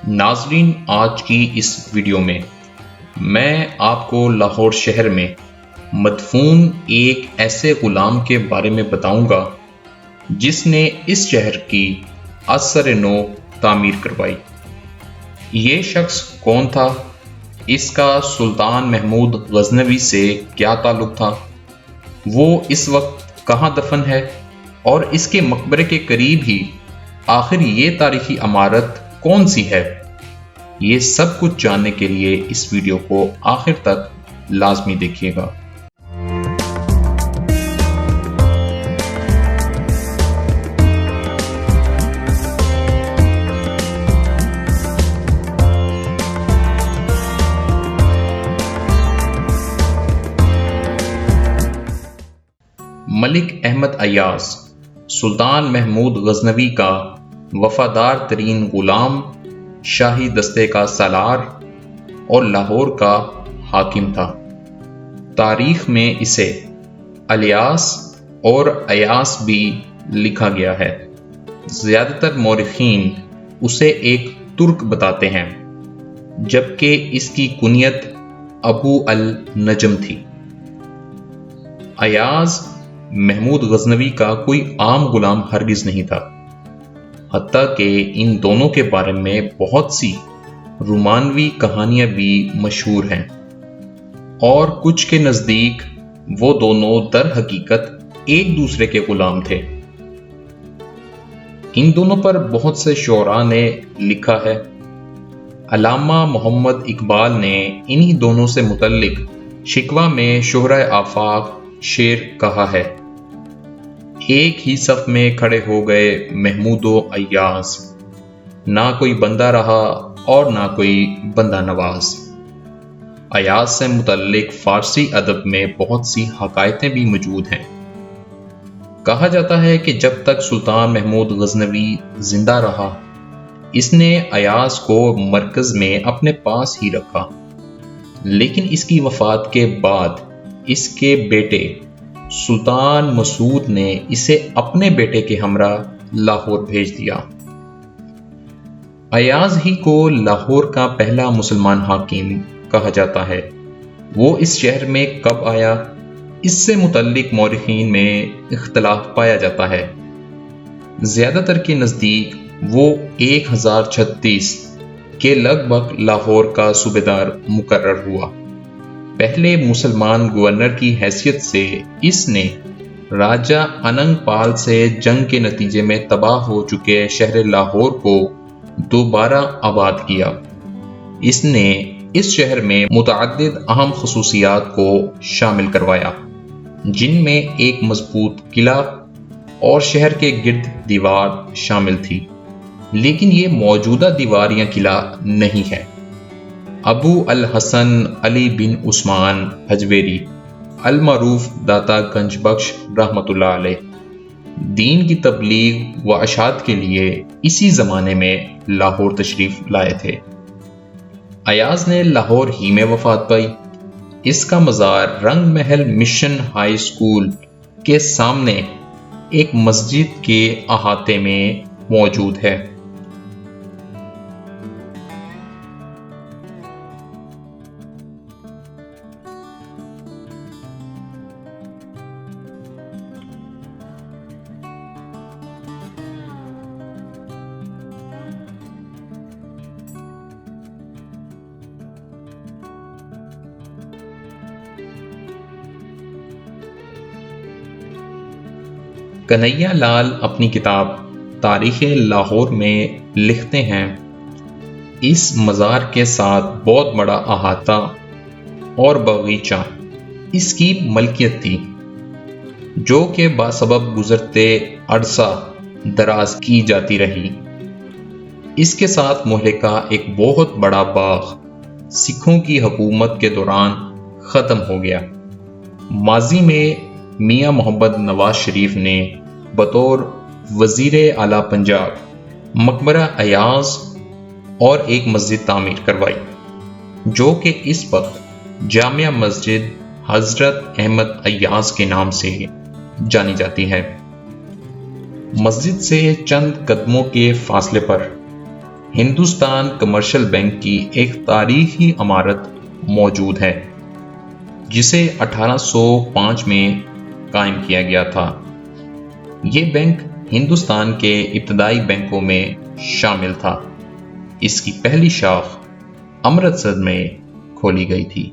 ناظرین، آج کی اس ویڈیو میں میں آپ کو لاہور شہر میں مدفون ایک ایسے غلام کے بارے میں بتاؤں گا جس نے اس شہر کی ازسر نو تعمیر کروائی۔ یہ شخص کون تھا؟ اس کا سلطان محمود غزنوی سے کیا تعلق تھا؟ وہ اس وقت کہاں دفن ہے؟ اور اس کے مقبرے کے قریب ہی آخر یہ تاریخی عمارت کون سی ہے؟ یہ سب کچھ جاننے کے لیے اس ویڈیو کو آخر تک لازمی دیکھیے گا۔ ملک احمد ایاز سلطان محمود غزنوی کا وفادار ترین غلام، شاہی دستے کا سالار اور لاہور کا حاکم تھا۔ تاریخ میں اسے الیاس اور ایاس بھی لکھا گیا ہے۔ زیادہ تر مورخین اسے ایک ترک بتاتے ہیں، جبکہ اس کی کنیت ابو النجم تھی۔ ایاز محمود غزنوی کا کوئی عام غلام ہرگز نہیں تھا، حتیٰ کہ ان دونوں کے بارے میں بہت سی رومانوی کہانیاں بھی مشہور ہیں، اور کچھ کے نزدیک وہ دونوں در حقیقت ایک دوسرے کے غلام تھے۔ ان دونوں پر بہت سے شعراء نے لکھا ہے۔ علامہ محمد اقبال نے انہی دونوں سے متعلق شکوہ میں شہرۂ آفاق شعر کہا ہے: ایک ہی صف میں کھڑے ہو گئے محمود و ایاز، نہ کوئی بندہ رہا اور نہ کوئی بندہ نواز۔ ایاز سے متعلق فارسی ادب میں بہت سی حکایتیں بھی موجود ہیں۔ کہا جاتا ہے کہ جب تک سلطان محمود غزنوی زندہ رہا، اس نے ایاز کو مرکز میں اپنے پاس ہی رکھا، لیکن اس کی وفات کے بعد اس کے بیٹے سلطان مسعود نے اسے اپنے بیٹے کے ہمراہ لاہور بھیج دیا۔ ایاز ہی کو لاہور کا پہلا مسلمان حاکم کہا جاتا ہے۔ وہ اس شہر میں کب آیا، اس سے متعلق مورخین میں اختلاف پایا جاتا ہے۔ زیادہ تر کے نزدیک وہ 1036 کے لگ بھگ لاہور کا صوبیدار مقرر ہوا۔ پہلے مسلمان گورنر کی حیثیت سے اس نے راجہ اننگ پال سے جنگ کے نتیجے میں تباہ ہو چکے شہر لاہور کو دوبارہ آباد کیا۔ اس نے اس شہر میں متعدد اہم خصوصیات کو شامل کروایا، جن میں ایک مضبوط قلعہ اور شہر کے گرد دیوار شامل تھی، لیکن یہ موجودہ دیوار یا قلعہ نہیں ہے۔ ابو الحسن علی بن عثمان حجویری المعروف داتا گنج بخش رحمۃ اللہ علیہ دین کی تبلیغ و اشاعت کے لیے اسی زمانے میں لاہور تشریف لائے تھے۔ ایاز نے لاہور ہی میں وفات پائی۔ اس کا مزار رنگ محل مشن ہائی اسکول کے سامنے ایک مسجد کے احاطے میں موجود ہے۔ کنہیا لال اپنی کتاب تاریخ لاہور میں لکھتے ہیں: اس مزار کے ساتھ بہت بڑا احاطہ اور باغیچہ اس کی ملکیت تھی، جو کہ بسبب گزرتے عرصہ دراز کی جاتی رہی۔ اس کے ساتھ مہلکہ ایک بہت بڑا باغ سکھوں کی حکومت کے دوران ختم ہو گیا۔ ماضی میں میاں محمد نواز شریف نے بطور وزیر اعلیٰ پنجاب مقبرہ ایاز اور ایک مسجد تعمیر کروائی، جو کہ اس وقت جامع مسجد حضرت احمد ایاز کے نام سے جانی جاتی ہے۔ مسجد سے چند قدموں کے فاصلے پر ہندوستان کمرشل بینک کی ایک تاریخی عمارت موجود ہے جسے 1805 میں قائم کیا گیا تھا۔ یہ بینک ہندوستان کے ابتدائی بینکوں میں شامل تھا۔ اس کی پہلی شاخ امرتسر میں کھولی گئی تھی۔